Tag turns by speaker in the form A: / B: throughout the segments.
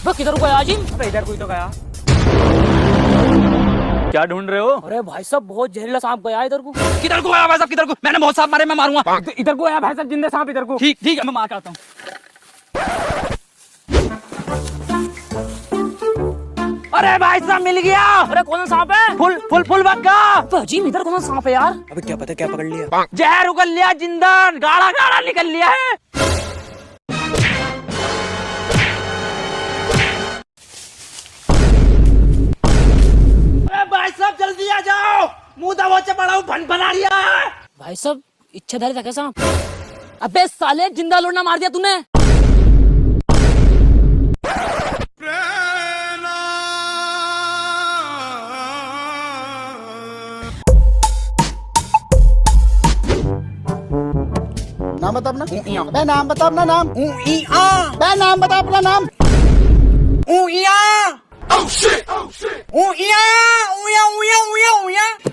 A: वो किधर गया आजिम?
B: अबे इधर कोई तो गया। क्या ढूंढ रहे हो?
A: अरे भाई साहब बहुत जहरीला सांप गया इधर को।
B: किधर को आया भाई साहब, किधर को? मैंने बहुत सांप मारे, मैं मारूंगा।
C: इधर को आया भाई साहब, जिंदा सांप इधर को।
B: ठीक ठीक है, मैं मार के आता हूँ। अरे भाई साहब मिल गया।
A: अरे कौन सा सांप है?
B: फुल बग्गा।
A: तो अजीम इधर कौन सा सांप है यार?
C: अबे क्या पता क्या पकड़ लिया।
B: जहर उगल लिया, जिंदा गाढ़ा गाढ़ा निकल लिया है। अरे भाई साहब जल्दी आ जाओ, मुंह दबोचे पड़ा हूँ, भन बना रिया है।
A: भाई साहब इच्छाधारी था क्या सांप? अबे साले जिंदा लोड़ना मार दिया तूने।
D: नाम बता अपना। बे नाम बता अपना नाम। बे नाम बता अपना नाम।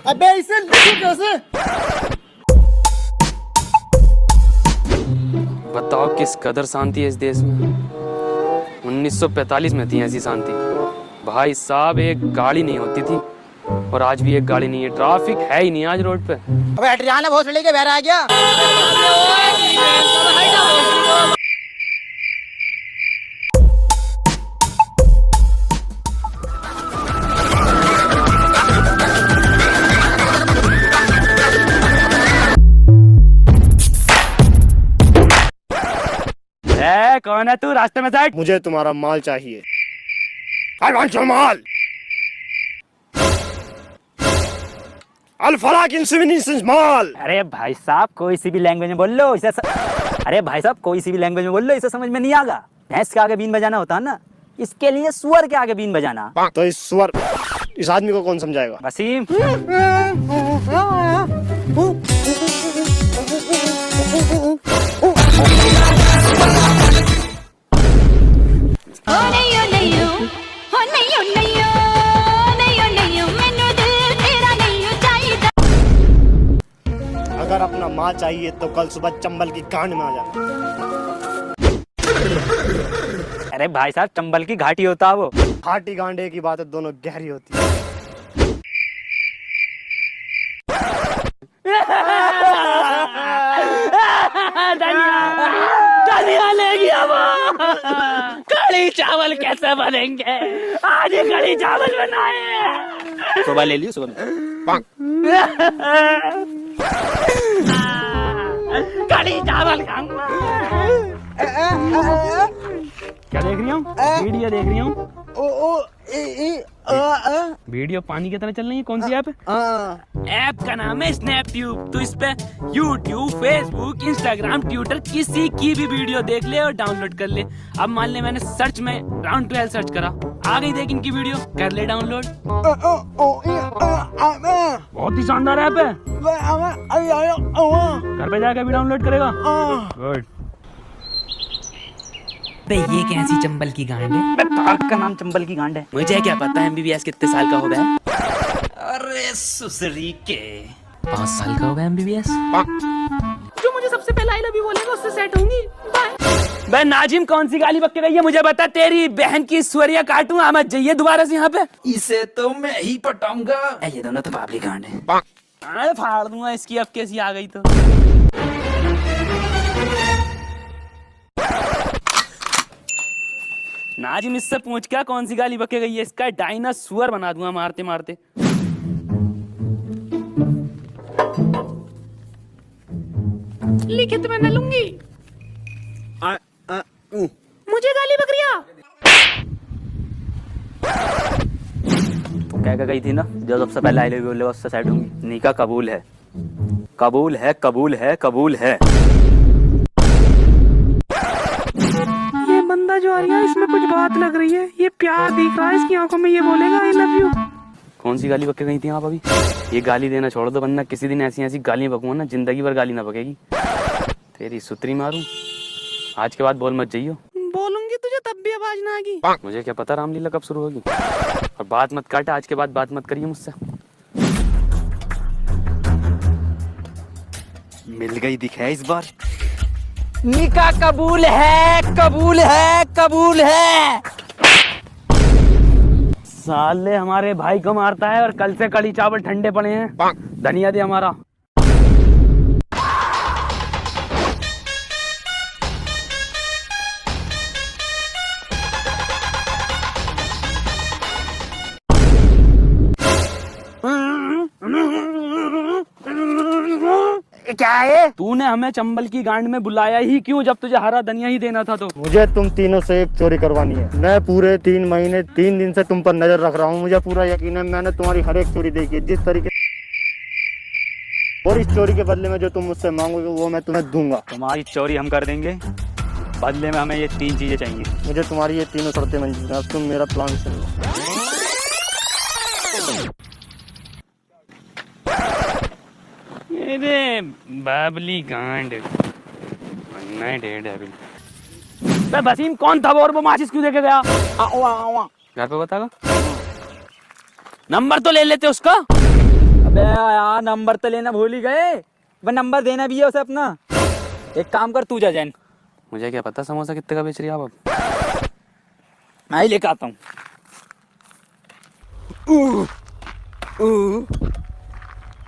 D: अबे इसे लिखी कैसे?
C: बताओ किस कदर शांति है इस देश में। 1945 में थी ऐसी शांति भाई साहब, एक गाड़ी नहीं होती थी और आज भी एक गाड़ी नहीं है। ट्रैफिक है ही नहीं आज रोड पे।
D: अबे हटियाना भोसड़ी के बहर आ गया।
B: कौन है तू? रास्ते में साइड।
E: मुझे तुम्हारा माल चाहिए। I want your माल। अल-फलाक इंसिमिनेशंस माल।
B: अरे भाई साहब कोई सी भी लैंग्वेज में बोल लो, इसे अरे भाई साहब कोई सी भी लैंग्वेज में बोल लो, इसे समझ में नहीं आगा। भैंस के आगे बीन बजाना होता है ना, इसके लिए सुअर के आगे बीन बजाना।
E: तो इस सुअर, इस आदमी को कौन समझाएगा?
B: वसीम।
E: अगर अपना माल चाहिए तो कल सुबह चंबल की कांड में आ जाना।
B: अरे भाई साहब चंबल की घाटी होता है वो।
E: घाटी गांडे की बात है, दोनों गहरी होती है।
A: धनिया ले गया वो। कढ़ी चावल कैसे बनेंगे? आज ही कढ़ी चावल बनाए।
B: सुबह ले लियो, सुबह।
A: कढ़ी चावल खाऊंगा।
B: क्या देख रही हूँ? वीडियो देख रही हूँ। वीडियो पानी की तरह चल रही है। कौन सी ऐप है?
A: ऐप का नाम है स्नैपट्यूब। तो इस पे यूट्यूब, फेसबुक, इंस्टाग्राम, ट्विटर किसी की भी वीडियो देख ले और डाउनलोड कर ले। अब मान ले मैंने सर्च में राउंड 12 सर्च करा, आ गई देख इनकी वीडियो, कर ले डाउनलोड।
B: बहुत ही शानदार ऐप है। घर पे जाकर भी डाउनलोड करेगा। गुड।
A: ये कैसी चंबल की गांड है?
B: पार्क का नाम चंबल की गांड है।
A: मुझे क्या पता MBBS कितने साल का हो गया?
B: अरे सुसरी के
A: 5 साल का होगा MBBS। जो मुझे सबसे पहले आई लव यू बोलेगा उससे सेट होंगी। बाय।
B: बे नाजिम कौन सी गाली बक के गई है मुझे बता। तेरी बहन की सुअरिया काटूं, आमद जाइए दोबारा से यहाँ पे।
A: इसे तो मैं ही पटाऊंगा। ये दोनों तो बाबली गांड है।
B: अरे फाड़ दूंगा इसकी, अब कैसी आ गई तो। नाजिम इससे पूछ क्या कौन सी गाली बके गई है, इसका डायनासोर बना दूंगा मारते मारते।
A: लिखित में न लूंगी। मुझे गाली बकरिया।
B: तो क्या गई थी ना, जो सबसे पहले आई लव यू बोलेगा उससे साइड होंगी। निका कबूल है, कबूल है, कबूल है, कबूल है।
C: ये बंदा जो आ रहा है इसमें कुछ बात लग रही है। ये प्यार दिख रहा है इसकी आंखों में, ये बोलेगा आई लव यू।
B: कौन सी गाली बके गई थी आप अभी? ये गाली देना छोड़ दो, वरना किसी दिन ऐसी ऐसी गालियां बकूंगा ना, जिंदगी भर गाली ना बकेगी। तेरी सुतरी मारूं। आज के बाद बोल मत जाइयो।
C: बोलूंगी तुझे तब भी आवाज ना आएगी।
B: मुझे क्या पता रामलीला कब शुरू होगी। और बात मत काट, आज के बाद बात मत करिए मुझसे। मिल गई दिखे इस बार।
A: निका कबूल है, कबूल है, कबूल है।
B: साले हमारे भाई को मारता है और कल से कड़ी चावल ठंडे पड़े हैं। धनिया दे हमारा।
D: क्या है?
B: तूने हमें चंबल की गांड में बुलाया ही क्यों, जब तुझे हरा धनिया ही देना था? तो
E: मुझे तुम तीनों से एक चोरी करवानी है। मैं पूरे 3 महीने 3 दिन से तुम पर नजर रख रहा हूँ। मुझे पूरा यकीन है मैंने तुम्हारी हर एक चोरी देखी है, जिस तरीके। और इस चोरी के बदले में जो तुम मुझसे मांगोगे वो मैं तुम्हें दूंगा।
B: तुम्हारी चोरी हम कर देंगे, बदले में हमें ये 3 चीजें चाहिए।
E: मुझे तुम्हारी ये तीनों शर्तें मंजूर हैं। अब तुम मेरा प्लान सुनो।
B: अरे बाबली गांड नहीं डेढ़ है अभी। वसीम कौन था वो, और वो माचिस क्यों देके गया? घर पे बतागा। नंबर तो ले लेते उसका।
F: अबे यार नंबर तो लेना भूल ही गए। वह नंबर देना भी है उसे अपना। एक काम कर, तू जा जैन।
B: मुझे क्या पता समोसा कितने का बेच रही है आप? अब
F: मैं ही लेकर आता हूँ।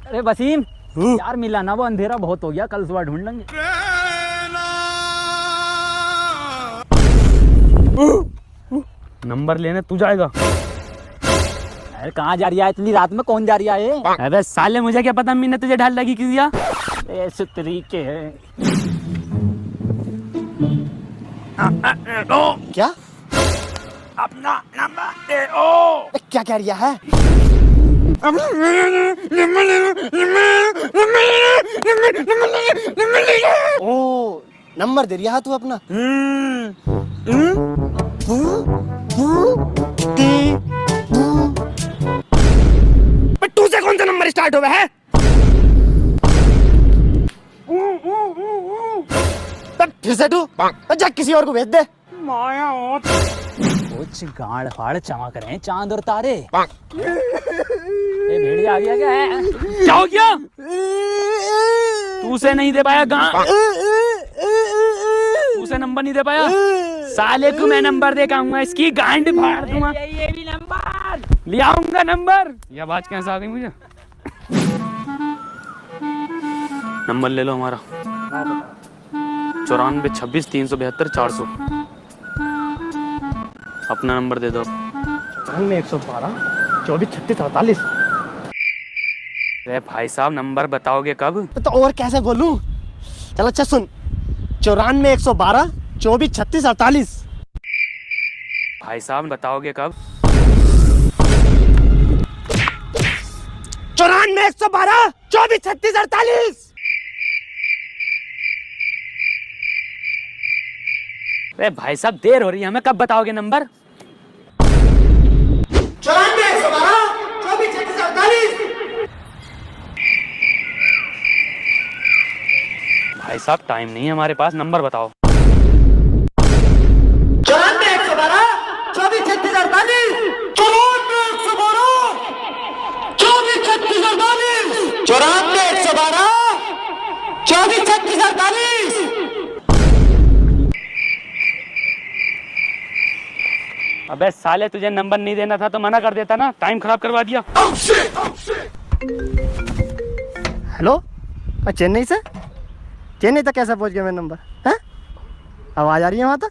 F: अरे वसीम यार मिला ना, वो अंधेरा बहुत हो गया, कल सुबह ढूंढ लेंगे।
B: नंबर लेने तू जाएगा?
F: अरे कहाँ जा रही है इतनी रात में? कौन जा रही है?
B: अबे साले मुझे क्या पता, मैंने तुझे ढाल लगी क्यों दिया?
F: ऐसे तरीके है।
D: क्या?
B: अपना नंबर दे ओ।
D: क्या कह रिया है? ओ नंबर दे रिया है तू अपना?
E: टू से कौन सा नंबर स्टार्ट हुआ है?
D: फिर से तू जा किसी और को भेज दे।
F: कुछ गाड़ फाड़ चमक रहे हैं चांद और तारे। ये भेड़िया आ गया क्या है?
B: क्या हो गया? तू से नहीं दे पाया गां? तू से नंबर नहीं दे पाया? साले को मैं नंबर दे के आऊंगा, इसकी गांड फाड़ दूंगा।
F: ये भी नंबर
B: ले आऊंगा नंबर। यह आवाज कैसे आ गई मुझे? नंबर ले लो हमारा 94 26 372 400। अपना नंबर दे दो।
E: 112 24 36 48।
B: अरे भाई साहब नंबर बताओगे कब?
D: तो और कैसे बोलूं? चल अच्छा सुन, 94 112 24 36 48।
B: भाई साहब बताओगे कब?
D: 94 112 24 36 48।
B: अरे भाई साहब देर हो रही है, हमें कब बताओगे नंबर?
D: 94 112 24 36 48।
B: भाई साहब टाइम नहीं है हमारे पास, नंबर बताओ।
D: 94 112 24 36 48। 94 112 24 36 48। 94 112 24 36 48।
B: अबे साले तुझे नंबर नहीं देना था तो मना कर देता ना, टाइम खराब करवा दिया।
E: हेलो, चेन्नई से? चेन्नई तक कैसे पहुंच गया मेरा नंबर? है आवाज आ रही है वहां तक?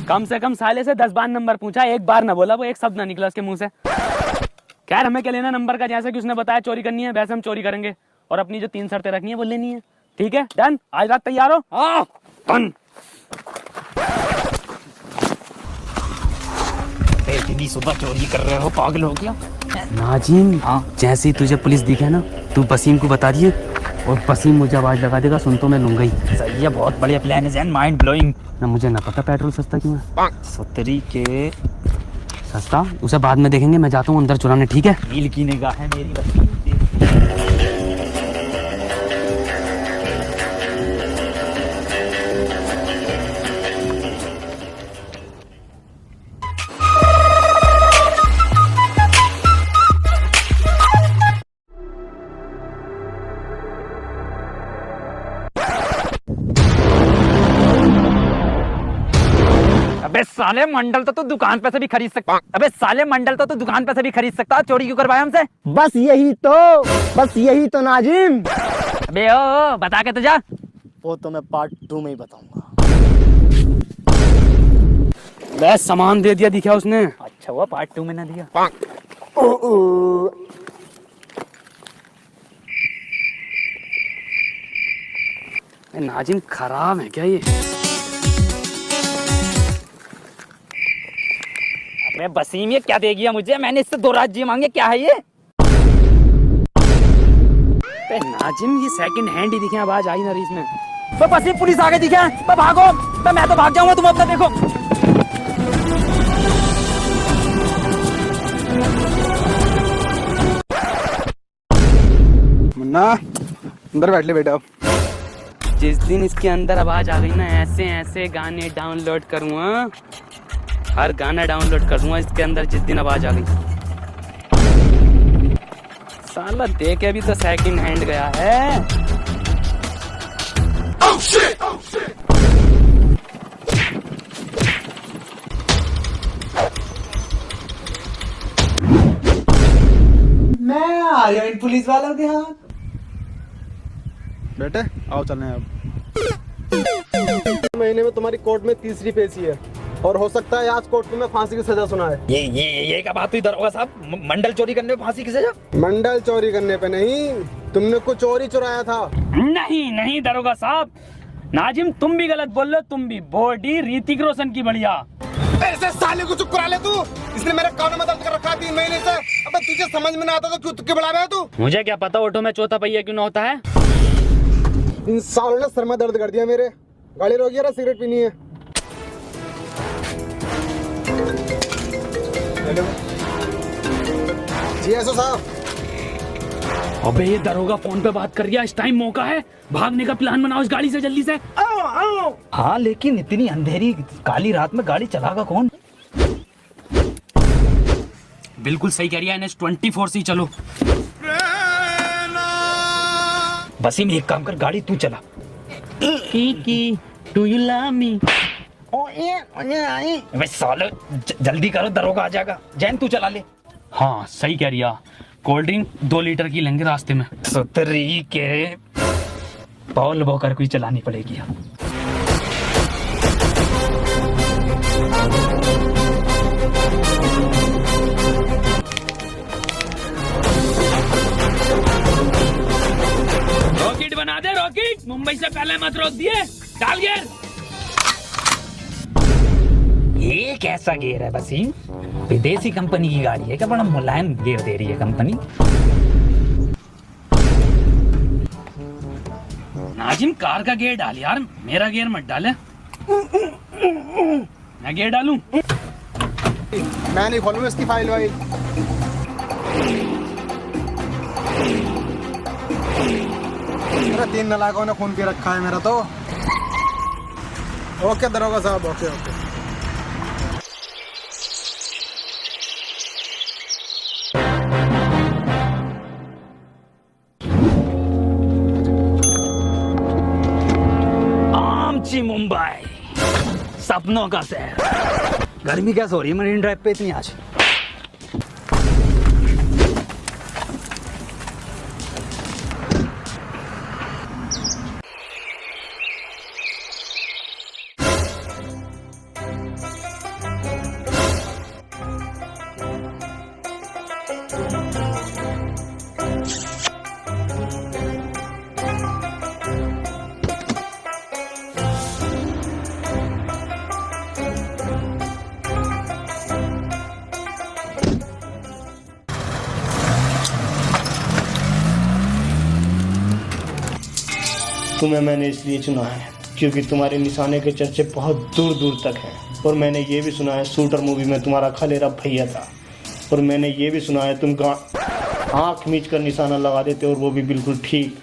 B: कम से कम साले से 10 बार नंबर पूछा, एक बार ना बोला, वो एक शब्द ना निकला उसके मुंह से। खैर हमें क्या लेना नंबर का, जैसा कि उसने बताया चोरी करनी है वैसे हम चोरी करेंगे, और अपनी जो 3 शर्तें रखनी है वो लेनी है। ठीक है डन? आज रात तैयार हो? हाँ डन।
F: इतनी सुबह चोरी कर रहे हो, पागल हो गया?
B: नाजिम हाँ, जैसे ही तुझे पुलिस दिखे ना तू वसीम को बता दिए, और वसीम मुझे आवाज लगा देगा, सुन तो मैं लूंगा ही।
F: सही है, बहुत बढ़िया प्लान है जैन, माइंड ब्लोइंग।
B: ना मुझे ना पता पेट्रोल सस्ता क्यों है।
F: सत्तरी के
B: सस्ता उसे बाद में देखेंगे, मैं जाता हूँ अंदर चुराने। ठीक है?
F: नील की निगाह है मेरी वसीम। अबे साले मंडल तो तू दुकान पे से भी खरीद सकता। अबे साले मंडल तो तू दुकान पे से भी खरीद सकता, चोरी क्यों करवाया हमसे?
D: बस यही तो नाजिम।
F: अबे ओ बता के तो जा।
D: वो तो मैं पार्ट 2 में ही बताऊंगा।
B: बे सामान दे दिया दिखा उसने।
F: अच्छा हुआ पार्ट 2 में ना दिया।
B: नाजिम खराब है क्या ये?
F: अबे वसीम ये क्या देगी मुझे? मैंने इससे 2 राज्य मांगे, क्या है ये?
B: बे नाजिम ये सेकंड हैंड ही दिखे, आवाज आई ना रही इसमें।
F: तो वसीम पुलिस आगे दिखे, तो भागो। तो मैं तो भाग जाऊंगा, तुम अपना देखो।
G: मुन्ना अंदर बैठ ले बेटा।
B: जिस दिन इसके अंदर आवाज आ गई ना, ऐसे ऐसे गाने डाउनलोड करूँगा, हर गाना डाउनलोड कर दूंगा इसके अंदर जिस दिन आवाज आ गई। साला देखे भी तो सेकंड हैंड गया है। oh shit! Oh shit!
G: मैं आ गया इन पुलिस वालों के हाथ। बेटे आओ चलें अब।
H: महीने में तुम्हारी कोर्ट में तीसरी पेशी है और हो सकता है आज कोर्ट में फांसी की सजा सुनाए।
F: ये क्या बात हुई दरोगा साहब? मंडल चोरी करने पे फांसी की सजा?
H: मंडल चोरी करने पे नहीं, तुमने कुछ चोरी चुराया था।
B: नहीं दरोगा साहब, नाजिम तुम भी गलत बोल रहे हो। तुम भी बॉडी ऋतिक रोशन की बढ़िया।
H: ऐसे साले को चुप करा ले तू। इसने मेरे कानों में दर्द कर रखा 3 महीने से। अबे तुझे समझ में ना आता तो क्यों बुला रहा है तू?
B: मुझे क्या पता ऑटो में चौथा पहिया क्यों ना होता है।
H: इन सालों ने सर में दर्द कर दिया मेरे। गाड़ी रोकी है, सिगरेट पीनी है। जी एसओ साहब।
B: अबे ये दरोगा फोन पे बात कर रहा है, इस टाइम मौका है, भागने का प्लान बनाओ इस गाड़ी से जल्दी से।
F: हाँ लेकिन इतनी अंधेरी काली रात में गाड़ी चलागा कौन?
B: बिल्कुल सही कह रही है, NH24 से चलो।
F: वसीम एक काम कर, गाड़ी तू चला।
B: Do you love me?
F: अबे साले जल्दी करो, दरोगा आ जाएगा। जैन तू चला ले।
B: हाँ सही कह रही है, कोल्ड ड्रिंक 2 लीटर की लेंगे रास्ते में।
F: सुतरी के पॉल वॉकर को ही चलानी पड़ेगी।
B: रॉकेट बना दे रॉकेट, मुंबई से पहले मत रोक दिए। डाल गियर।
F: ये कैसा गियर है वसीम? विदेशी कंपनी की गाड़ी है क्या? बड़ा मुलायम गियर दे रही है कंपनी।
B: नाजिम कार का गियर डाल यार, मेरा गियर मत डाले। मैं गियर डालूं?
H: मैं नहीं खोलूंगा इसकी फाइल वाइल। मेरा 3 नालायकों ने खून पी रखा है मेरा तो। ओके दरोगा साहब, ओके ओके।
F: आमची मुंबई, सपनों का शहर। गर्मी कैसे हो रही है मरीन ड्राइव पे इतनी आज?
E: तुम्हें मैंने इसलिए चुना है क्योंकि तुम्हारे निशाने के चर्चे बहुत दूर दूर तक हैं। और मैंने ये भी सुना है शूटर मूवी में तुम्हारा खलेरा भैया था। और मैंने ये भी सुना है तुम आँख मीच कर निशाना लगा देते, और वो भी बिल्कुल ठीक।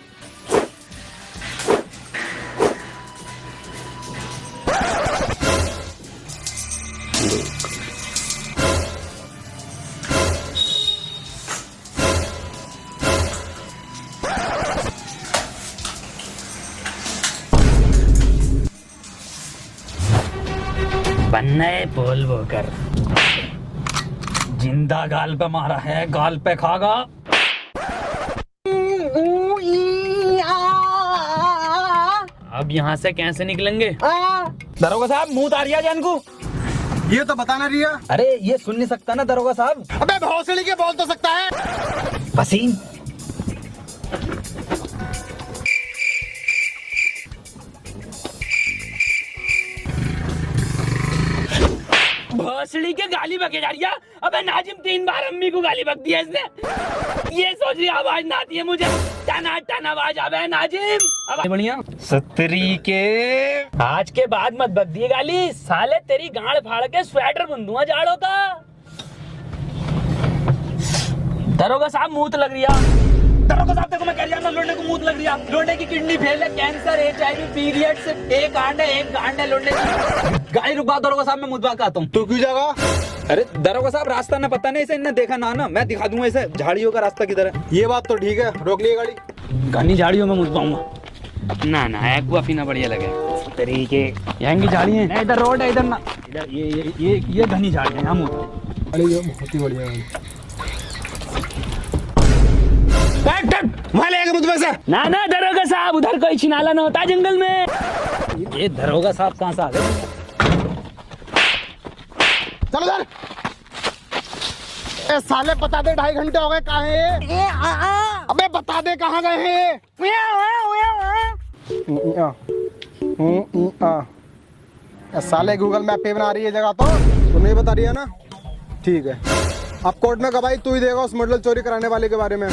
B: बन्ने बोल वो कर।
F: जिंदा गाल पे मारा है, गाल पे खागा।
B: अब यहाँ से कैसे निकलेंगे?
F: दरोगा साहब, मुंह तारिया जान को।
H: ये तो बताना रिया।
F: अरे ये सुन नहीं सकता ना दरोगा साहब।
H: अबे भौसड़ी के बोल तो सकता है।
F: वसीम,
B: भोसड़ी के गाली बके जा रही है। अबे नाजिम 3 बार अम्मी को गाली बक दिया इसने। ये सोच रही आवाज ना आती है मुझे, टना टना आवाज आवे नाजिम। अब बढ़िया
F: सतरी के
B: आज के बाद मत बक दिए गाली, साले तेरी गांड फाड़ के स्वेटर बुंदूंगा जाड़ों का। दरोगा साहब मुंह तो लग रही है।
F: दरोगा साहब देखो मैं कह रहा था, लोंडे को मुंह लग रही है। लोंडे की किडनी फेल है, कैंसर, HIV, पीरियड्स, एक गांड है लोंडे की। गाड़ी रुकवा दरोगा साहब, मैं मुद्दा आता हूँ।
H: तू क्यों जाएगा?
F: अरे दरोगा साहब, रास्ता ना पता नहीं, इसे इन्हें देखा ना, मैं दिखा दूंगा इसे झाड़ियों का रास्ता किधर है।
H: ये बात तो ठीक है, रोक लिए गाड़ी।
F: घनी झाड़ियों में मुद्दाऊंगा।
B: ना एक्वा पीना बढ़िया लगे
F: तरीके यहाँ की झाड़ी है, इधर रोड है, इधर ना, इधर ये घनी झाड़ी है। हम
H: बहुत ही बढ़िया। वहाँ ले आएगा मुझे से।
B: ना दरोगा साहब, उधर कोई छिनाला ना होता जंगल में।
F: ये दरोगा साहब कहाँ से आ गए?
H: चलो इधर। ए साले बता दे, 2.5 घंटे हो गए, कहाँ है? अबे बता दे कहाँ गए हैं? साले गूगल मैप पे बना रही है जगह, तो नहीं बता रही है ना? ठीक है, अब कोर्ट में गवाही तू ही देगा उस मॉडल चोरी कराने वाले के बारे में।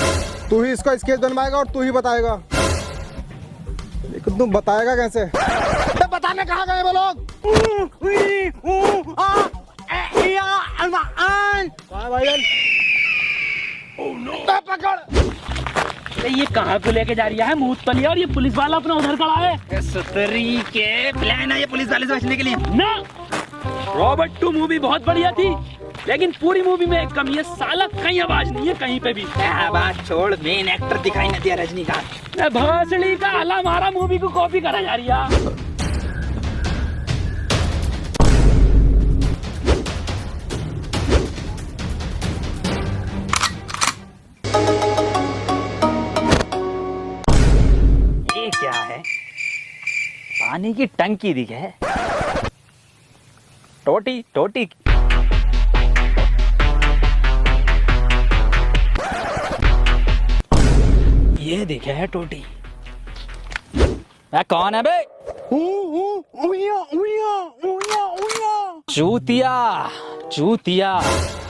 H: तू ही इसका स्केच बनवाएगा और तू ही बताएगा। लेकिन तू बताएगा कैसे? बता में कहाँ गए वो लोग?
B: पकड़। ये कहाँ को लेके जा रही है मूत पली, और ये पुलिस वाला अपना उधर खड़ा है।
F: सतरी के प्लान है ये पुलिस वाले से बचने के लिए
B: ना। रॉबर्ट 2 मूवी बहुत बढ़िया थी, लेकिन पूरी मूवी में एक कमी है, साला कहीं आवाज नहीं है कहीं पे भी।
F: बात छोड़, मेन एक्टर दिखाई नहीं दिया रजनीकांत।
B: भोसड़ी का हला मारा मूवी को कॉपी करा जा रही है।
F: ये क्या है? पानी की टंकी दिखे। टोटी ये दिखे है टोटी। कौन है बे? चूतिया।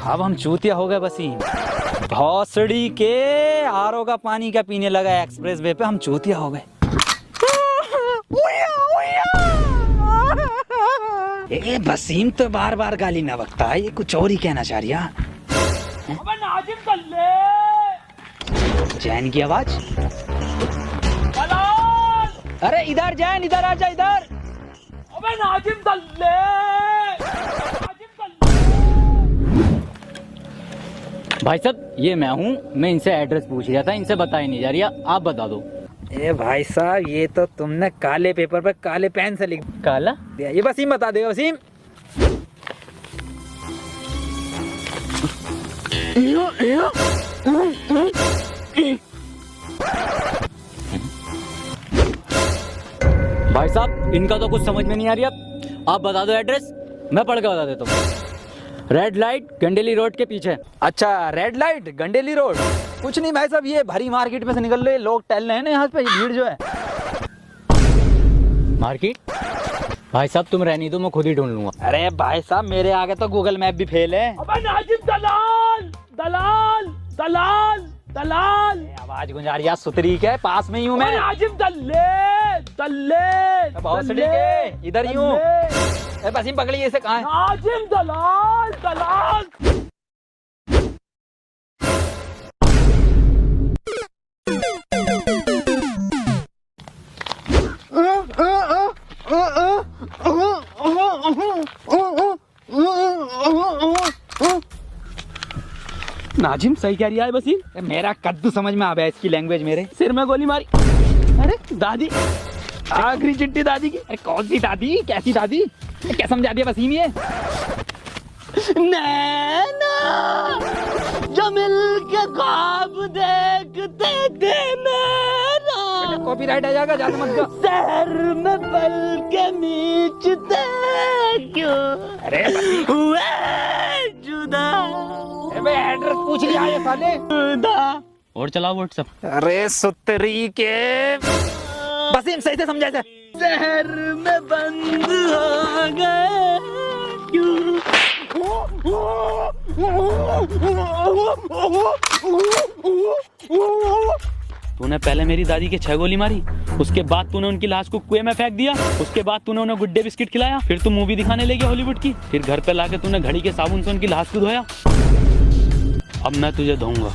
F: अब हम चूतिया हो गए वसीम। भौसड़ी के आरओ का पानी का पीने लगा एक्सप्रेस वे पे, हम चूतिया हो गए। ये वसीम तो बार बार गाली ना बकता है, ये कुछ और ही कहना चाह रही है। जैन की आवाज। अरे इधर जैन, इधर आजा इधर।
B: अबे नाजिम दल्ले।
F: भाई साहब ये मैं हूँ, मैं इनसे एड्रेस पूछ रहा था, इनसे बताई नहीं जा रही, आप बता दो। ए भाई साहब, ये तो तुमने काले पेपर पे काले पेन से लिख। काला? ये वसीम बता देगा। वसीम भाई साहब, इनका तो कुछ समझ में नहीं आ रही, आप बता दो एड्रेस, मैं पढ़ के बता देता हूँ। रेड लाइट गंडेली रोड के पीछे। अच्छा, रेड लाइट गंडेली रोड। कुछ नहीं भाई साहब, ये भरी मार्केट में से निकल रहे लोग टहल रहे हैं ना यहाँ पे, भीड़ जो है। मार्केट? भाई साहब तुम रहने दो, मैं खुद ही ढूंढ लूंगा। अरे भाई साहब, मेरे आगे तो गूगल मैप भी फेल है।
B: अबे नाजिम दलाल दलाल दलाल दलाल।
F: आवाज गुंजा रही है सुतरी के, पास में ही हूँ मैं।
B: नाजिम दल्ले दल्ले
F: भौसड़ी के, इधर ही हूँ। वसीम पकड़िए इसे, कहाँ है?
B: नाजिम दलाल दलाल। नाजिम सही कह रही है वसीम।
F: मेरा कद्दू समझ में आ गया, इसकी लैंग्वेज मेरे
B: सिर में गोली मारी। अरे दादी
F: आखिरी चिट्ठी दादी की। अरे कौन सी दादी, कैसी दादी, क्या समझा दिया वसीम ये?
B: नैना जो मिलके ख्वाब देखते थे नैना,
F: कॉपीराइट आ जाएगा, ज्यादा मत गा।
B: शहर में पल के नीचते क्यों
F: अरे
B: हुए जुदा,
F: भाई एड्रेस पूछ लिया ये साले।
B: जुदा।
C: और चलाओ व्हाट्सएप।
F: अरे सुतरी के वसीम सही से समझा था।
B: शहर में बंद हो गए क्यों?
C: तूने पहले मेरी दादी के 6 गोली मारी, उसके बाद तूने उनकी लाश को कुएं में फेंक दिया, उसके बाद तूने उन्हें गुड्डे बिस्किट खिलाया, फिर तू मूवी दिखाने ले गया हॉलीवुड की, फिर घर पे लाके तूने घड़ी के साबुन से उनकी लाश को धोया। अब मैं तुझे धोऊंगा।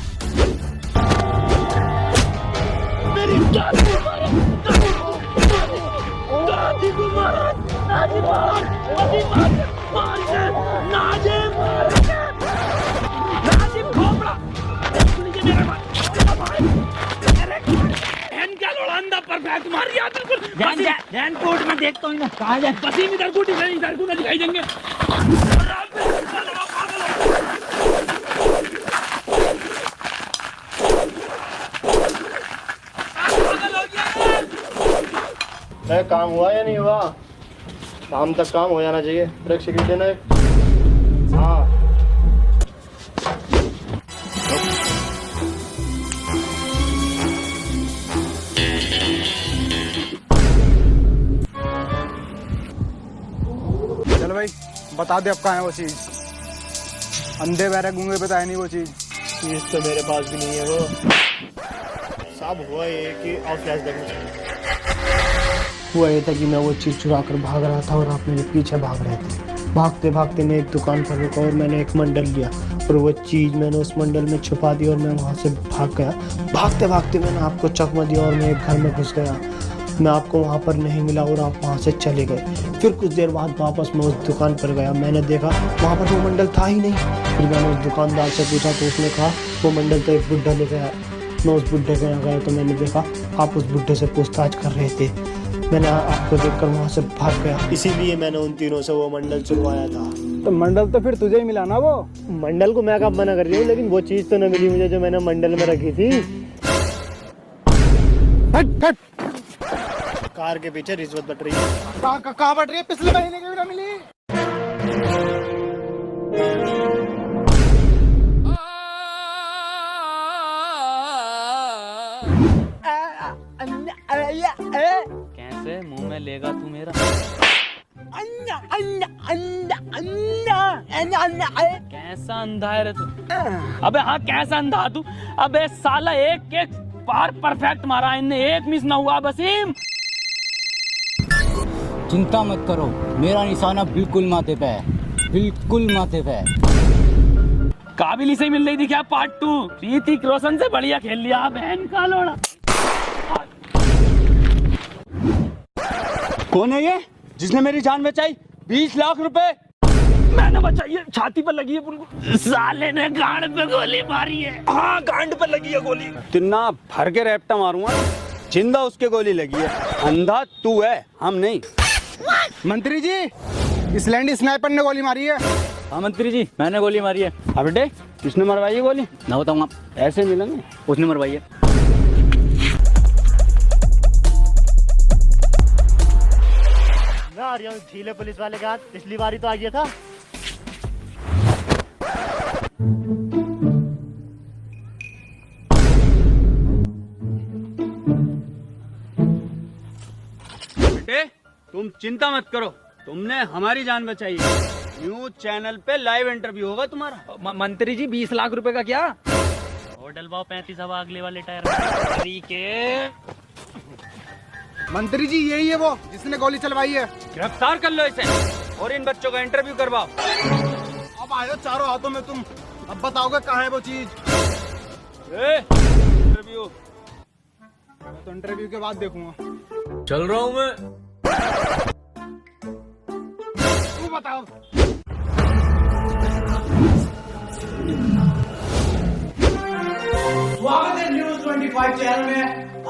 B: परफेक्ट मार दिया बिल्कुल। ध्यान कोर्ट में देखता हूँ ना, कहाँ जाए? वसीम इधर को दिखाई देंगे।
E: काम हुआ या नहीं हुआ? शाम तक काम हो जाना चाहिए। ब्रेक सिगरेट देना एक। हाँ
H: चल भाई बता दे अब कहाँ है वो चीज। अंधे बहरे गूंगे बताया नहीं वो चीज।
E: चीज तो मेरे पास भी नहीं है वो। सब हुआ ये कि और फ्लैशबैक में हुआ ये था कि मैं वो चीज़ चुरा कर भाग रहा था और आप मेरे पीछे भाग रहे थे। भागते भागते मैं एक दुकान पर रुका और मैंने एक मंडल लिया और वो चीज़ मैंने उस मंडल में छुपा दी और मैं वहाँ से भाग गया। भागते भागते मैंने आपको चकमा दिया और मैं एक घर में घुस गया। मैं आपको वहाँ पर नहीं मिला और आप वहाँ से चले गए। फिर कुछ देर बाद वापस मैं उस दुकान पर गया। मैंने देखा वहाँ पर वो मंडल था ही नहीं। फिर मैंने उस दुकानदार से पूछा तो उसने कहा वो मंडल तो एक बुढ़ा लेके आया। मैं उस बुढ़े के यहाँ गया तो मैंने देखा आप उस बुढ़े से पूछताछ कर रहे थे। मैंने आपको देखकर वहाँ से भाग गया, इसीलिए मैंने उन तीनों से वो मंडल चुरवाया था।
H: तो मंडल तो फिर तुझे ही मिला ना? वो
E: मंडल को मैं कब मना कर रही हूँ, लेकिन वो चीज़ तो न मिली मुझे जो मैंने मंडल में रखी थी। कार के पीछे रिश्वत बट रही है।
H: कहाँ बट रही है? पिछले महीने की भी ना मिली।
C: कैसे मुंह में लेगा तू मेरा? कैसा अंधा है रे तू?
B: अबे हाँ कैसा अंधा तू? अबे साला एक एक बार परफेक्ट मारा इनने, एक मिस ना हुआ। वसीम
F: चिंता मत करो, मेरा निशाना बिल्कुल माथे पे है, बिल्कुल माथे पे है।
B: काबिल से मिल रही थी क्या पार्ट 2? ऋतिक रोशन से बढ़िया खेल लिया बहन का लोड़ा।
G: कौन है ये जिसने मेरी जान बचाई? 20 लाख रुपए
B: मैंने बचाई है, छाती पर लगी है उनको। साले ने गांड पे गोली मारी है।
G: हाँ गांड पे लगी है गोली। तिन्ना भर के रैप्टा मारूंगा, जिंदा उसके गोली लगी है। अंधा तू है, हम नहीं।
H: मंत्री जी इस लैंडी स्नाइपर ने गोली मारी है।
F: हाँ मंत्री जी मैंने गोली मारी है।
G: अब बेटे किसने मरवाई है गोली?
F: ना बताऊंगा,
G: ऐसे मिलेंगे।
F: उसने मरवाई है।
E: मैं आ रहा हूँ ढीले पुलिस वाले के हाथ, पिछली बारी तो आ गया था।
G: बेटे तुम चिंता मत करो, तुमने हमारी जान बचाई है। न्यूज चैनल पे लाइव इंटरव्यू होगा तुम्हारा।
F: मंत्री जी 20 लाख रुपए का क्या?
B: और डलवाओ 35 हवा अगले वाले टायर। ठीक है
H: मंत्री जी यही है वो जिसने गोली चलवाई है।
G: गिरफ्तार कर लो इसे और इन बच्चों का इंटरव्यू करवाओ।
H: अब आयो चारों हाथों में तुम, अब बताओगे कहाँ है वो चीज?
G: इंटरव्यू
H: तो इंटरव्यू के बाद देखूंगा।
G: चल रहा हूँ मैं।
H: तू बताओ।
E: स्वागत है न्यूज़ 24
I: TV5 चैनल में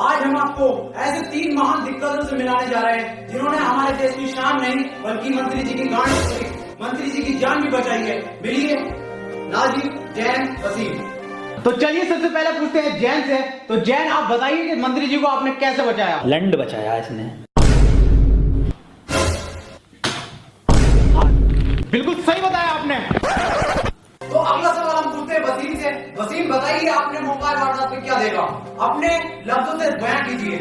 I: आज हम आपको ऐसे 3 महान दिग्गजों से मिलाने जा रहे हैं जिन्होंने हमारे देश की शान नहीं बल्कि मंत्री जी की गांड तोड़ी, मंत्री जी की जान भी बचाई है। मिलिए नाजिम, जैन, वसीम। तो चलिए सबसे पहले पूछते हैं जैन से। तो जैन, आप बताइए कि मंत्री जी को आपने कैसे बचाया?
F: लंड बचाया इसने।
I: बिल्कुल सही बताया आपने। तो अगला सवाल हम पूछते हैं वसीम से। वसीम, बताइए आपने मोबाइल वारदात पे क्या देखा? अपने लफ्जों से बयान कीजिए।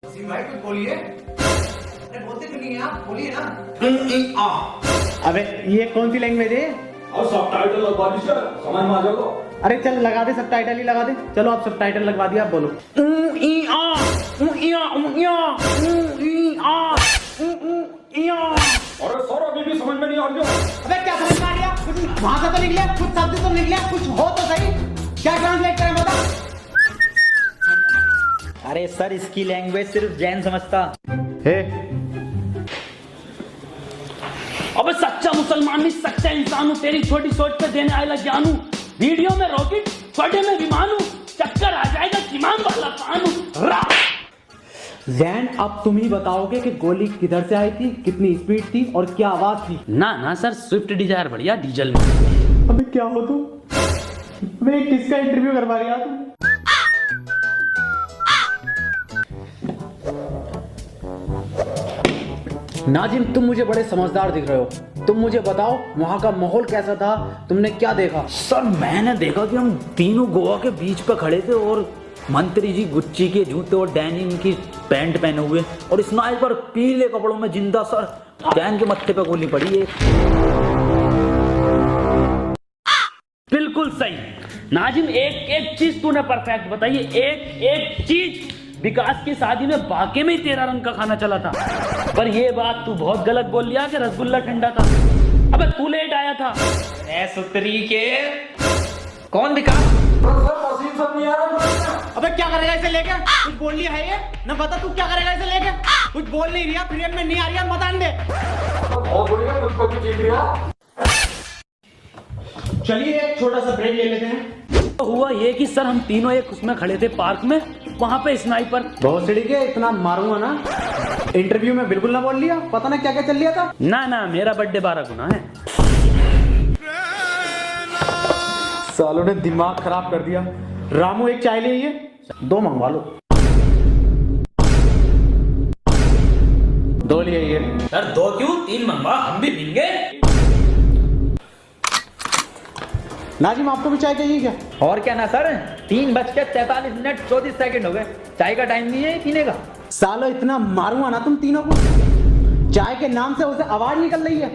I: वसीम भाई कुछ बोलिए। अरे बोलते क्यों नहीं आप? बोलिए ना। अबे ये कौन सी लैंग्वेज है?
J: और सबटाइटल लगवा दीजिए, समझ में आ जाएगा।
I: अरे चल लगा दे, सबटाइटल ही लगा दे। चलो आप सबटाइटल लगवा दिया, आप बोलो।
J: अरे सर अभी भी समझ में नहीं आ रही।
I: अबे क्या समझ में आ गया? कुछ वहां से तो निकले, कुछ शब्द तो निकले, कुछ हो तो सही। क्या ट्रांसलेट करें बता?
F: अरे सर इसकी लैंग्वेज सिर्फ जैन समझता
I: है।
B: अबे सच्चा मुसलमान नहीं, सच्चा इंसान हूँ। तेरी छोटी सोच पे देने आएगा ज्ञान हूँ। वीडियो में रॉकेट, छोटे में विमान हूँ। चक्कर आ जाएगा किमान वाला पान हूँ।
I: जैन, अब तुम ही बताओगे कि गोली किधर से आई थी, कितनी स्पीड थी और क्या आवाज थी?
B: ना सर, स्विफ्ट डिजायर बढ़िया डीजल में।
I: अबे क्या हो तुम? अबे किसका इंटरव्यू करवा रही हो तुम? नाजिम, तुम मुझे बड़े समझदार दिख रहे हो। तुम मुझे बताओ वहाँ का माहौल कैसा था, तुमने क्या देखा?
C: सर मैंने देखा कि हम तीनों गोवा के बीच पे खड़े थे और मंत्री जी गुच्ची के जूते और डेनिम की पैंट पहने हुए और स्नाइपर पीले कपड़ों में जिंदा। सर डैन के मत्थे पे गोली पड़ी है।
B: बिल्कुल सही नाजिम, एक चीज तूने परफेक्ट बताई है। एक चीज, विकास की शादी में बाके में ही 13 रंग का खाना चला था। पर ये बात तू बहुत गलत बोल लिया कि रसगुल्ला ठंडा था। अबे तू लेट आया था।
I: सुतरी के कौन विकास? अबे क्या करेगा इसे लेके? कुछ बोल लिया है ये ना? बता तू क्या करेगा इसे लेके? कुछ बोल नहीं रहा, फ्रेम में नहीं आ रही है, मत आने दे। चलिए एक छोटा सा ब्रेक ले लेते हैं।
B: तो हुआ ये कि सर हम तीनों एक उसमें खड़े थे पार्क में, वहां पे स्नाइपर।
I: बहुत सड़ी के इतना मारूंगा ना, इंटरव्यू में बिल्कुल ना बोल लिया। पता ना क्या क्या चल लिया था।
B: ना मेरा बर्थडे 12 गुना है।
I: सालों ने दिमाग खराब कर दिया। रामू एक चाय ले, 2 मंगवा लो। 2 लिए
B: सर 2 क्यों, 3 मंगवा, हम भी पीएंगे।
I: नाजिम, आपको भी चाय चाहिए क्या?
F: और क्या ना सर, 3:43 34 सेकंड हो गए। चाय का टाइम नहीं है पीने का।
I: सालो इतना मारूंगा ना तुम तीनों को। चाय के नाम से उसे आवाज निकल रही है,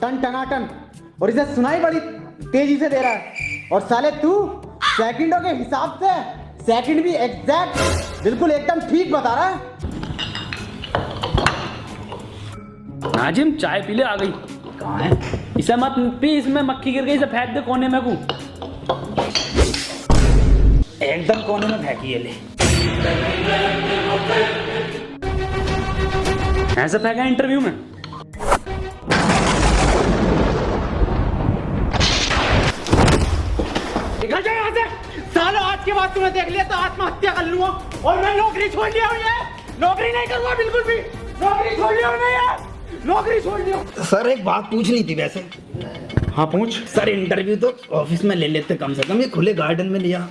I: टन टनाटन, और इसे सुनाई बड़ी तेजी से दे रहा है। और साले तू सेकंडों के हिसाब से, सेकंड भी एग्जैक्ट बिल्कुल एकदम ठीक बता रहा है।
B: नाजिम चाय पी ले, आ गई। कहाँ है? इसे मत पी, इसमें मक्खी गिर गई, इसे फेंक दे कोने में।
F: एकदम कोने में फेंकी है। ले
B: ऐसे फेंका इंटरव्यू में।
I: निकल जाए यहाँ से। सालों आज के बाद तुम्हें देख लिया तो आत्महत्या कर लूंगा और मैं नौकरी छोड़ लिया हूँ। नौकरी नहीं करूंगा बिल्कुल भी। नौकरी छोड़ लिया हूँ यार, नौकरी छोड़ लिया।
D: सर एक बात पूछनी थी वैसे।
I: हाँ पूछ।
D: सर इंटरव्यू तो ऑफिस में ले लेते कम से कम, ये खुले गार्डन में लिया।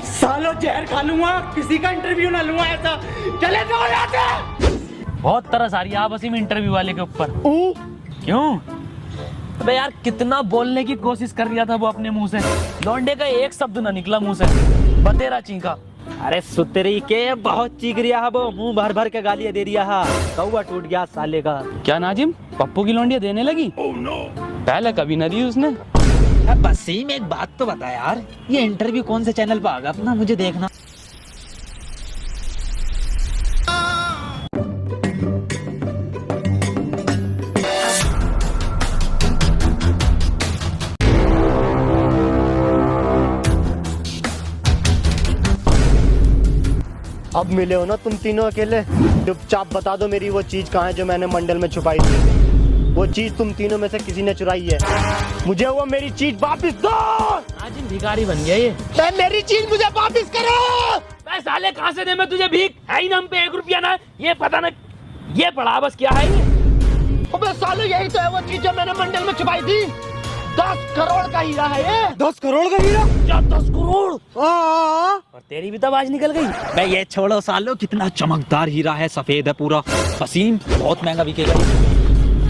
I: सालों जहर खा लूंगा, किसी का इंटरव्यू ना लूंगा ऐसा। चले जाओ यहाँ से।
B: बहुत तरस आ रही है आप वसीम इंटरव्यू वाले के ऊपर। क्यों? अबे यार कितना बोलने की कोशिश कर रहा था वो अपने मुंह से, लौंडे का एक शब्द ना निकला मुंह से, बतेरा चीखा।
F: अरे सुतरी के बहुत चीख रिया है वो, मुंह भर भर के गालियां दे रिया है। कौवा टूट गया साले का।
B: क्या नाजिम, पप्पू की लौंडिया देने लगी? पहले कभी न दी उसने।
F: बस सही में एक बात तो बता यार, ये इंटरव्यू कौन से चैनल पे आगा अपना, मुझे देखना।
E: अब मिले हो ना तुम तीनों अकेले, चुपचाप बता दो मेरी वो चीज कहाँ है जो मैंने मंडल में छुपाई थी। वो चीज तुम तीनों में से किसी ने चुराई है, मुझे वो मेरी चीज वापस दो।
B: आज भिखारी बन गया ये।
D: मेरी चीज मुझे वापस करो।
B: मैं साले कहाँ से दे मैं तुझे भीख, है ही ना हम पे 1 रुपया ना, ये पता ना ये पड़ा बस क्या है ये।
D: अबे साले यही तो है वो चीज जो मैंने मंडल में छुपाई थी। 10 करोड़ का हीरा है ये।
H: 10 करोड़ का हीरा?
B: क्या 10 करोड़?
H: हाँ।
B: और तेरी भी तो आवाज निकल गई।
F: मैं ये छोड़ो सालो, कितना चमकदार हीरा है, सफेद है पूरा। वसीम बहुत महंगा बिकेगा,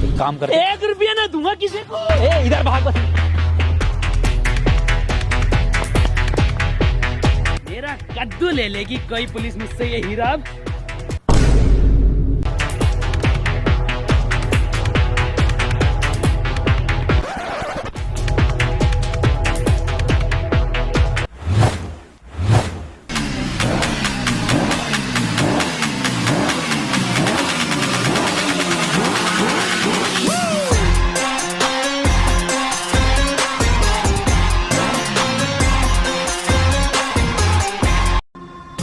F: एक काम कर
B: 1 रुपया ना दूंगा किसी को।
F: इधर भाग बस।
B: मेरा कद्दू ले लेगी कोई पुलिस मुझसे ये हीरा। अब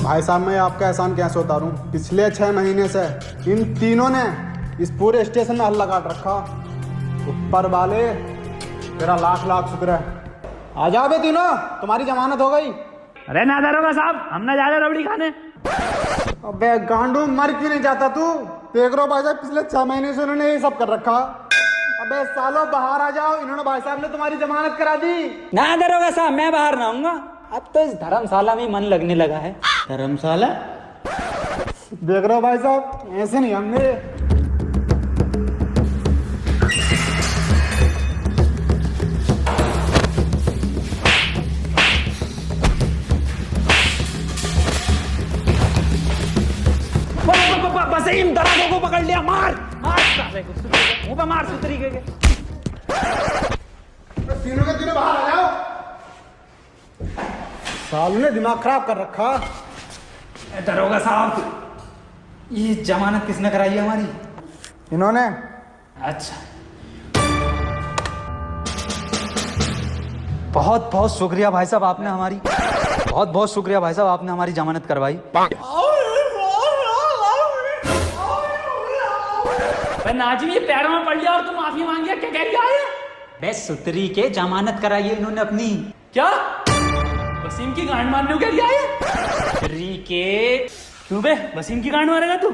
H: भाई साहब मैं आपका एहसान कैसे उतारूं? पिछले 6 महीने से इन तीनों ने इस पूरे स्टेशन में हल्ला काट रखा। ऊपर वाले तेरा लाख लाख शुक्र है। आ जाओ बे तीनों, तुम्हारी जमानत हो गई।
B: अरे ना दरोगा साहब, हम ना जा रहे रबड़ी खाने।
H: अबे गांडू, मर क्यों नहीं जाता तू? देख रो भाई साहब, पिछले 6 महीने से उन्होंने ये सब कर रखा। अबे सालो बाहर आ जाओ, इन्होंने भाई साहब ने तुम्हारी जमानत करा दी।
F: ना दरोगा साहब, मैं बाहर ना आऊंगा। अब तो इस धर्मशाला में मन लगने लगा है।
H: धर्मशाला? देख रहे हो भाई साहब, ऐसे नहीं होंगे।
F: वसीम दरोगा को पकड़ लिया, मार मार मुंह पे मार सुतरी के।
H: तीनों के तीनों बाहर आ जाओ। सालू ने दिमाग खराब कर रखा।
F: दरोगा साहब, ये जमानत किसने कराई है हमारी?
H: इन्होंने।
F: अच्छा, बहुत बहुत शुक्रिया भाई साहब, आपने हमारी बहुत बहुत शुक्रिया भाई साहब, आपने हमारी जमानत करवाई।
B: नाजिम ये पैरों में पड़ लिया और तुम माफी मांगी, क्या कह रही है?
F: बस सुतरी के जमानत कराई है इन्होंने अपनी।
B: क्या वसीम की गांड मारने क्या लिया है? के क्यों बे वसीम की गांड मारेगा तू?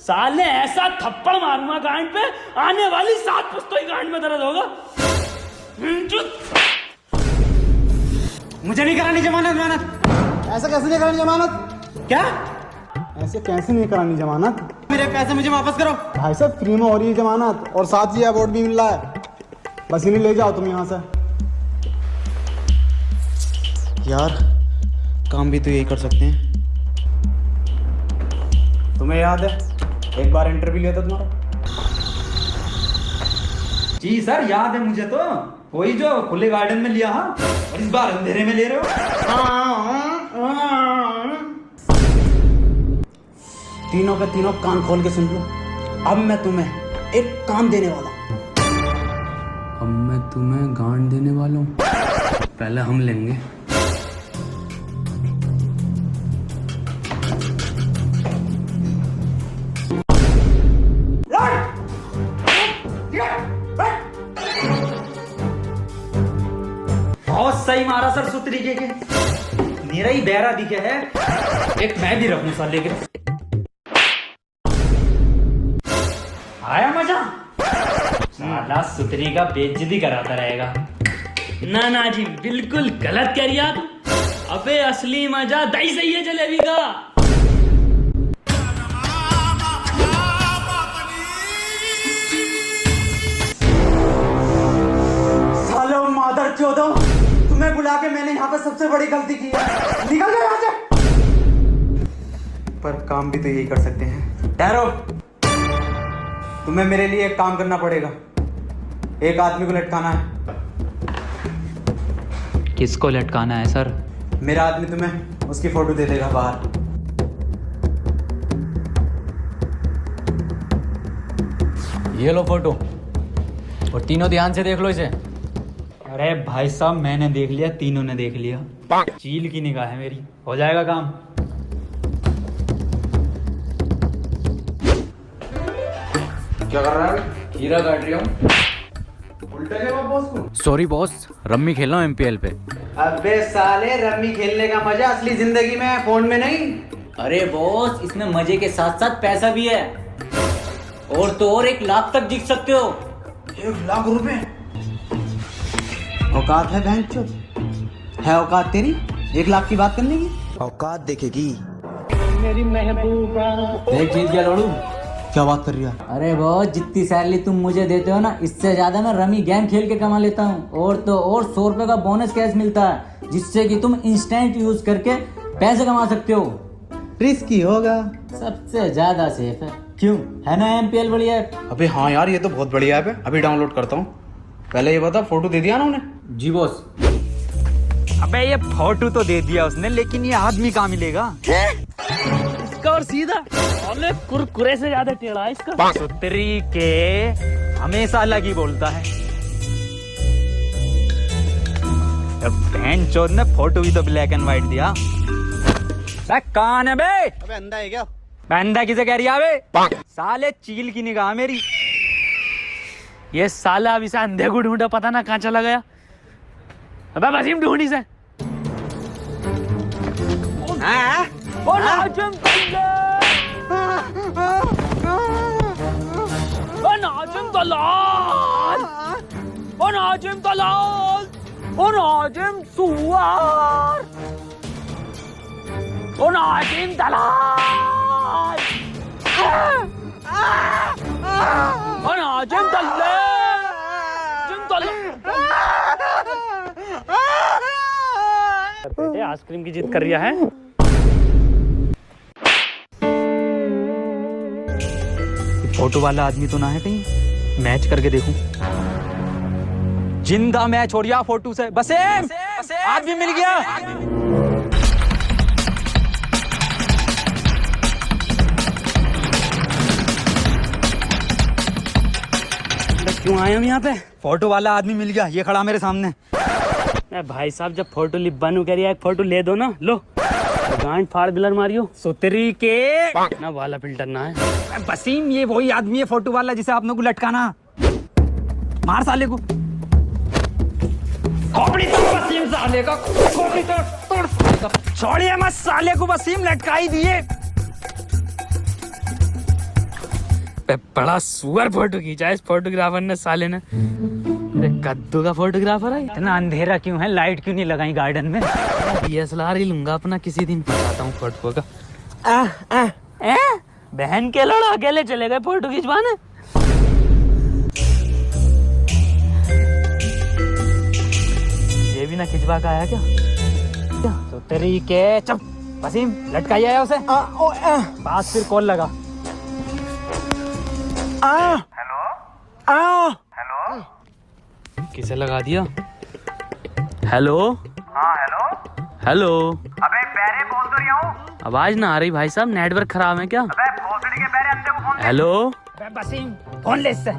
B: साले ऐसा थप्पड़ मारूंगा गांड पे, आने वाली 7 पुश्तों की गांड में दर्द होगा।
F: मुझे नहीं करानी जमानत।
H: ऐसे कैसे नहीं करानी जमानत?
F: क्या?
H: ऐसे कैसे नहीं करानी जमानत?
F: मेरे पैसे मुझे वापस करो।
H: भाई साहब फ्री में हो रही है जमानत और साथ ही अवार्ड भी मिल रहा है। बस इन्हें ले जाओ तुम यहाँ से।
F: यार काम भी तो यही कर सकते हैं।
H: तुम्हें याद है एक बार इंटरव्यू लिया था तुम्हारा?
F: जी सर याद है मुझे, तो वही जो खुले गार्डन में लिया। हाँ, और इस बार अंधेरे में ले रहे हो।
I: तीनों के तीनों कान खोल के सुन लो। अब मैं तुम्हें एक काम देने वाला हूं।
B: अब मैं तुम्हें गांड देने वाला हूँ, पहले हम लेंगे।
F: बहुत सही मारा सर सुतरी के। मेरा ही बहरा दिखे है, एक मैं भी रखूं साले के। आया मजा? साला सुतरी का बेइज्जती कराता रहेगा।
B: ना ना जी, बिल्कुल गलत कह रही आप। अबे असली मजा दही सही है जलेबी का।
I: सालो मादर चोदो, तुम्हें बुला के मैंने यहाँ पे सबसे बड़ी गलती की है। निकल जाओ यहाँ से।
F: पर काम भी तो यही कर सकते हैं। ठहरो, तुम्हें मेरे लिए एक काम करना पड़ेगा। एक आदमी को लटकाना है। किसको लटकाना है सर? मेरा आदमी तुम्हें उसकी फोटो दे देगा बाहर।
C: ये लो फोटो, और तीनों ध्यान से देख लो इसे।
F: अरे भाई साहब मैंने देख लिया, तीनों ने देख लिया। चील की निगाह है मेरी, हो जाएगा काम।
J: क्या कर रहा है?
C: हीरा काट रही हूँ।
J: उल्टा जवाब बॉस को।
C: सॉरी बॉस, रम्मी खेल रहा हूँ MPL पे।
F: अबे साले, रम्मी खेलने का मजा असली जिंदगी में है, फोन में नहीं।
K: अरे बॉस, इसमें मजे के साथ साथ पैसा भी है, और तो और 1 लाख तक जीत सकते हो।
F: 1 लाख रुपए? औकात है बहन चोद? है औकात तेरी 1 लाख की बात करने की? औकात देखेगी मेरी महबूबा।
K: देख जीत गया लोड़ू।
F: क्या बात कर रही है?
K: अरे बॉस, जितनी सैलरी तुम मुझे देते हो ना, इससे ज्यादा मैं रमी गेम खेल के कमा लेता हूँ, और तो और 100 रुपए का बोनस कैश मिलता है, जिससे कि तुम इंस्टेंट यूज करके पैसे कमा सकते हो।
F: रिस्की होगा?
K: सबसे ज्यादा सेफ है, क्यों? है ना MPL बढ़िया ऐप?
F: अबे हाँ यार, ये तो बहुत बढ़िया ऐप है, अभी डाउनलोड करता हूँ। पहले ये बता, फोटो दे दिया ना उन्हें?
K: जी बॉस।
F: अबे ये फोटो तो दे दिया उसने, लेकिन ये आदमी कहाँ मिलेगा?
B: इसका और सीधा अरे कुरकुरे से ज्यादा टेढ़ा है इसका।
F: सुतरी के हमेशा अलग ही बोलता है। बहन चोद ने फोटो भी तो ब्लैक एंड व्हाइट दिया। कौन है बे?
H: अबे अंधा है क्या?
F: अंधा किसे कह रही है बे? साले चील की निगाह मेरी।
B: ये साला अभी से अंधे को ढूंढा, पता ना कहाँ चला गया। अबे वसीम ढूंढी से। ओ नाजिम दलाल, ओ नाजिम दलाल, ओ नाजिम दलाल, ओ नाजिम सुवार, ओ नाजिम दलाल, ओ नाजिम दलाल, जिम बेटे आइसक्रीम की जिद कर रहा है।
F: फोटो वाला आदमी तो ना है कहीं? मैच करके देखूं। जिंदा मैच हो रहा फोटो से। बसेम आदमी मिल गया।
B: क्यों आए हम यहाँ पे?
F: फोटो वाला आदमी मिल गया, ये खड़ा मेरे सामने।
B: भाई साहब, जब फोटो बनू कह रही है, एक फोटो ले दो ना। लो गांड फाड़ बिलर मारियो।
F: सुतरी के
B: ना वाला फिल्टर ना है।
F: वसीम, ये वही आदमी है फोटो वाला जिसे आपने को लटकाना। मार साले को। खोपड़ी तो वसीम साले का, खोपड़ी तो छोड़िए मत साले को, वसीम लटका ही दिए।
B: बड़ा सुअर फोटो खींचा है इस फोटोग्राफर ने, साले ने। कद्दू का फोटोग्राफर है।
F: इतना अंधेरा क्यों है? लाइट क्यों नहीं लगाई गार्डन में?
B: DSLR ही लूंगा अपना, किसी दिन बताता हूँ फोटो का। बहन के लड़ा अकेले चले गए फोटो खिंचवाने। ये भी ना खिंचवा का आया क्या?
F: तो तरीके चुप। वसीम लटकाई आया उसे। पास फिर कॉल लगा। हेलो
B: किसे लगा दिया? हेलो।
L: हाँ हेलो।
B: हेलो।
L: अबे पैरे बोल तो रहा हूँ।
B: आवाज ना आ रही भाई साहब, नेटवर्क खराब है क्या?
L: अबे भोसड़ी के पैरे अंधे को फोन दे।
B: हेलो।
F: वसीम फोन ले इससे।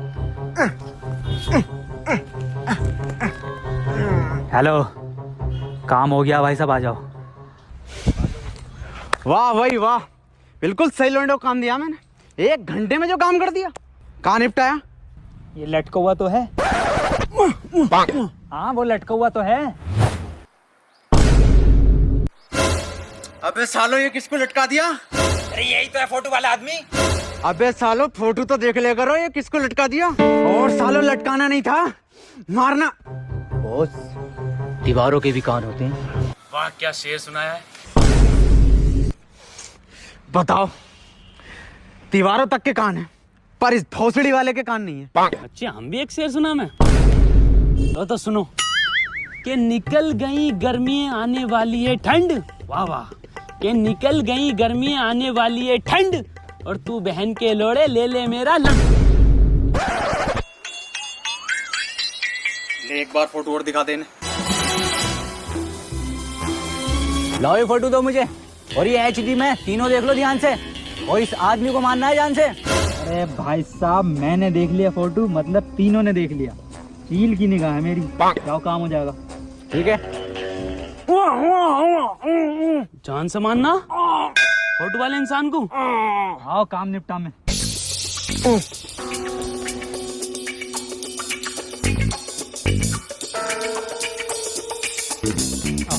F: हेलो, काम हो गया भाई साहब, आ जाओ। वाह भाई वाह, बिल्कुल सही लोंडो काम दिया मैंने। 1 घंटे में जो काम कर दिया। कहाँ निपटाया? ये लटका हुआ तो है। हाँ वो लटका हुआ तो है।
H: अबे सालो, ये किसको लटका दिया?
F: अरे यही तो है फोटो वाला आदमी। अबे सालो, फोटो तो देख ले करो, ये किसको लटका दिया? और सालो लटकाना नहीं था, मारना। बॉस, दीवारों के भी कान होते हैं।
B: वाह क्या शेर सुनाया है।
F: बताओ, दीवारों तक के कान है, पर इस भोसड़ी वाले के कान नहीं है।
B: अच्छा, हम भी एक शेर सुना मैं। तो सुनो कि निकल गई गर्मियां आने वाली है ठंड। वाह वाह। कि निकल गई गर्मियां आने वाली है ठंड, और तू बहन के लोड़े ले ले मेरा लंड।
F: एक बार फोटो और दिखा देने। लाओ ये फोटो दो मुझे, और ये HD में तीनों देख लो ध्यान से, और इस आदमी को मानना है जान से। अरे भाई साहब, मैंने देख लिया फोटो, मतलब तीनों ने देख लिया। चील की निगाह है मेरी। जाओ, काम हो जाएगा। ठीक है।
B: जान से मानना फोटो वाले इंसान को।
F: आओ काम निपटा में।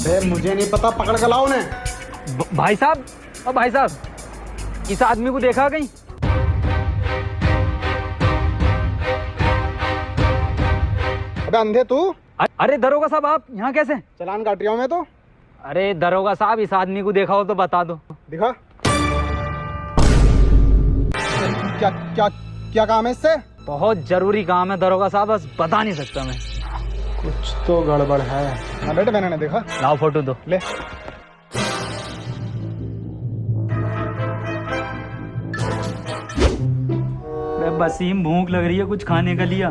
H: अबे मुझे नहीं पता, पकड़ के लाओ उन्हें।
F: भाई साहब, ओ भाई साहब, इस आदमी को देखा कहीं?
H: अबे अंधे तू?
F: अरे दरोगा साहब, आप यहाँ कैसे?
H: चालान काट रहा हूँ मैं तो।
F: अरे दरोगा साहब, इस आदमी को देखा हो तो बता दो।
H: दिखा। क्या क्या क्या काम है इससे?
F: बहुत जरूरी काम है दरोगा साहब, बस बता नहीं सकता मैं।
H: कुछ तो गड़बड़ है। हाँ बेटे, मैंने नहीं देखा।
F: लाओ फोटो दो।
H: ले।
F: वसीम, भूख लग रही है, कुछ खाने का लिया?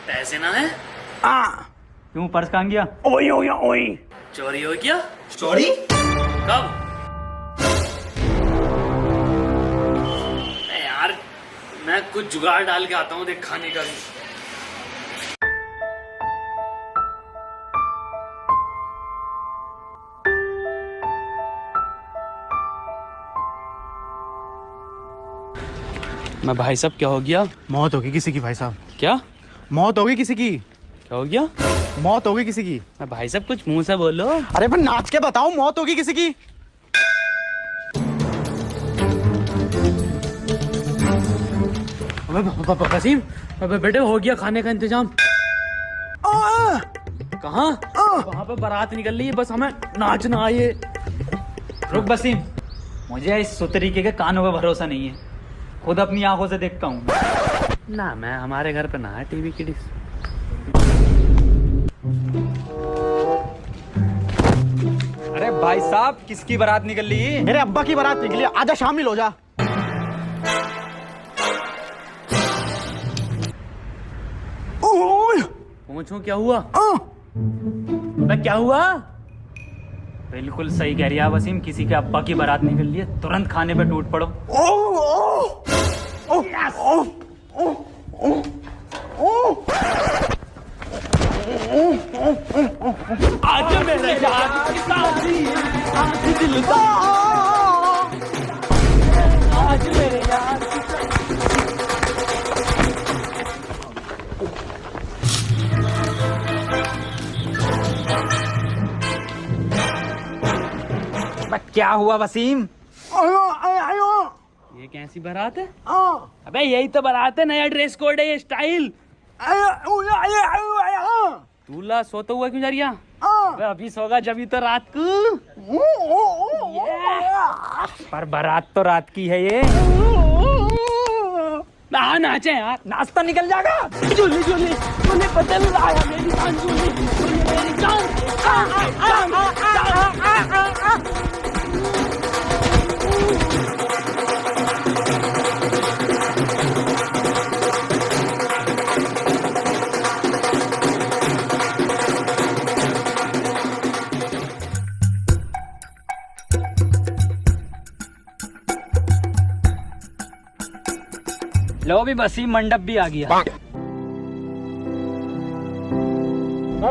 B: पैसे ना है?
F: क्यों, पर्स कहाँ गया?
B: ओई ओई ओई, चोरी हो क्या?
I: चोरी?
B: कब? यार मैं कुछ जुगाड़ डाल के आता हूँ, देख खाने का भी। मैं भाई साहब, क्या हो गया?
H: मौत होगी किसी की भाई साहब।
B: क्या
H: मौत होगी किसी की।
B: क्या हो गया?
H: मौत होगी किसी की।
B: मैं भाई साहब, कुछ मुंह से बोलो।
H: अरे पर नाच के बताओ, मौत होगी किसी की।
B: वसीम, बेटे हो गया खाने का इंतजाम। कहाँ? वहाँ पे बारात निकल रही है, बस हमें नाचना है।
F: रुक वसीम, मुझे इस सुतरीके के कानों पे भरोसा नहीं है, खुद अपनी आंखों से देखता हूँ
B: ना। मैं हमारे घर पे ना है टीवी की डिश।
F: अरे भाई साहब, किसकी बारात निकल रही है?
H: मेरे अब्बा की बारात निकली, आजा शामिल हो जा।
B: पूछूं क्या हुआ? क्या हुआ?
F: बिल्कुल सही कह रही है वसीम, किसी के अब्बा की बारात निकल रही है, तुरंत खाने पे टूट पड़ो।
B: आज मेरे यार की शादी, आज दिल का, आज मेरे यार की
F: क्या हुआ वसीम?
B: ये कैसी बारात है? अबे यही तो बारात है, नया ड्रेस कोड है, ये स्टाइल। दूल्हा सोता हुआ क्यों जा रही है? अभी सोगा जब तो रात को।
F: पर बारात तो रात की है ये।
B: हाँ नाचे यार,
F: नाश्ता निकल जाएगा।
B: झूली झूली तूने बदल आया मेरी जान, झूली झूली मेरी जान।
F: लो भी वसीम, मंडप भी आ गया।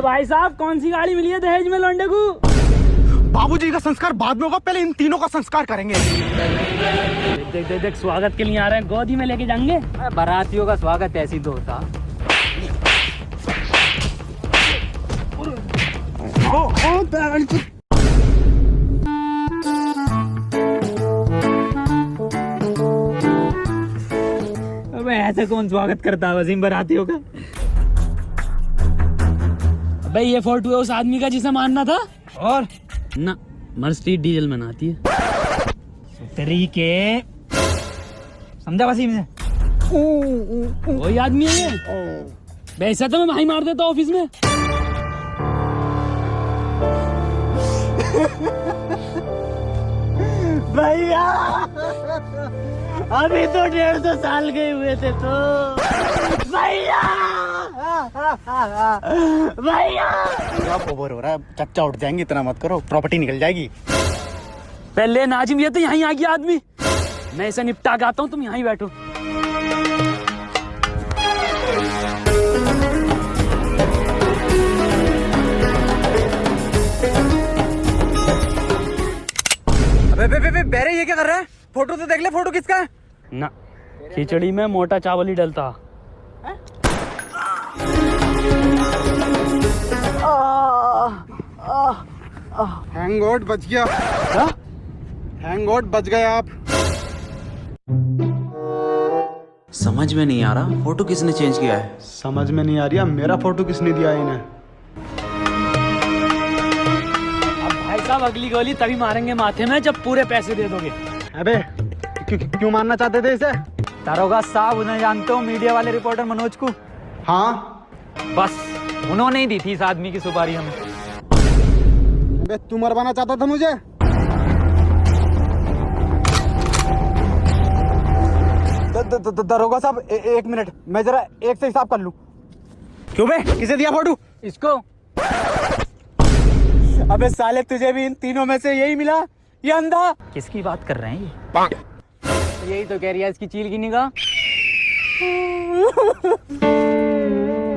B: भाई साहब, कौन सी गाड़ी मिली है दहेज में लौंडे को?
H: बाबूजी का संस्कार बाद में होगा, पहले इन तीनों का संस्कार करेंगे।
B: देख देख देख, स्वागत के लिए आ रहे हैं, गोदी में लेके जाएंगे।
F: बारातियों का स्वागत ऐसी तो होता। अबे ऐसे कौन स्वागत करता है वसीम बारातियों का?
B: भाई ये फोटो है उस आदमी का जिसे मारना था।
F: और
B: ना, मर्सिडीज डीजल में आती है।
F: तरीके समझा वसीम से?
B: वही आदमी है ये। वैसे तो मैं भाई मार देता ऑफिस में। भैया अभी तो 150 साल के हुए थे तो। भैया भैया
H: क्या ओवर हो रहा है, चच्चा उठ जाएंगे, इतना मत करो, प्रॉपर्टी निकल जाएगी।
B: पहले नाजिम, ये तो यहीं आ गया आदमी, मैं इसे निपटा के आता हूँ, तुम यहीं बैठो।
F: अबे बेरे, ये क्या कर रहा है? फोटो तो देख ले, फोटो किसका है?
B: ना, खिचड़ी में मोटा चावल ही डलता।
H: हैंगआउट बच गया।
F: क्या?
H: हैंगआउट बच गए आप।
J: समझ में नहीं आ रहा फोटो किसने चेंज किया है।
H: समझ में नहीं आ रही मेरा फोटो किसने दिया है इन्हें।
B: अब भाई साहब अगली गोली तभी मारेंगे माथे में जब पूरे पैसे दे दोगे।
H: अबे क्यों मारना चाहते थे इसे?
F: दारोगा साहब, उन्हें जानते हो, मीडिया वाले रिपोर्टर मनोज को?
H: हाँ,
F: बस उन्होंने ही दी थी इस आदमी की सुपारी हमें।
H: अबे तू मरवाना चाहता था मुझे? दरोगा साहब एक मिनट, मैं जरा एक से हिसाब कर लूं। क्यों बे, किसे दिया फोटो?
F: इसको।
H: अबे साले तुझे भी इन तीनों में से यही मिला, ये अंधा?
F: किसकी बात कर रहे हैं ये? यही तो कह रही है इसकी चील की निगाह।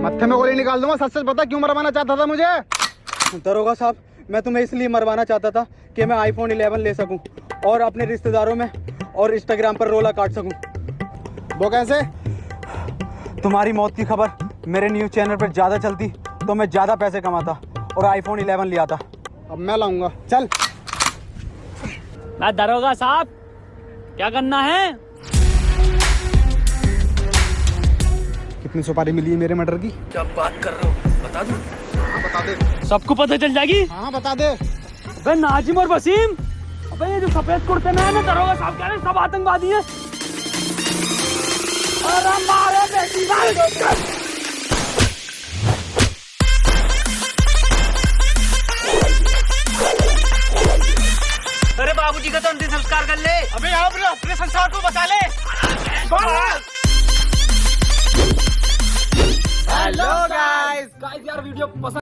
H: मत्थे में गोली निकाल दूंगा। सच सच बता, क्यों मरवाना चाहता था मुझे? दरोगा साहब, मैं तुम्हें इसलिए मरवाना चाहता था कि मैं iPhone 11 ले सकूं और अपने रिश्तेदारों में और इंस्टाग्राम पर रोला काट सकूं। वो कैसे? तुम्हारी मौत की खबर मेरे न्यूज़ चैनल पर ज़्यादा चलती तो मैं ज़्यादा पैसे कमाता और iPhone 11 ले आता। अब मैं लाऊंगा, चल।
B: दरोगा साहब, क्या करना है?
H: कितनी सुपारी मिली है मेरे मर्डर की?
J: क्या बात कर रहे हो, बता दूं?
H: हाँ बता दे।
B: सबको पता चल जाएगी।
H: हाँ बता दे।
B: अबे नाजिम और वसीम, अबे ये जो सफेद कुर्ते में है ना, दरोगा साहब कह रहे हैं सब आतंकवादी हैं। अरे मारे बेटी भाई।
G: अरे बाबूजी का तो अंतिम संस्कार कर ले।
H: अबे यहाँ पर अपने संसार को बचा ले।
B: हेलो गाइस यार वीडियो पसंद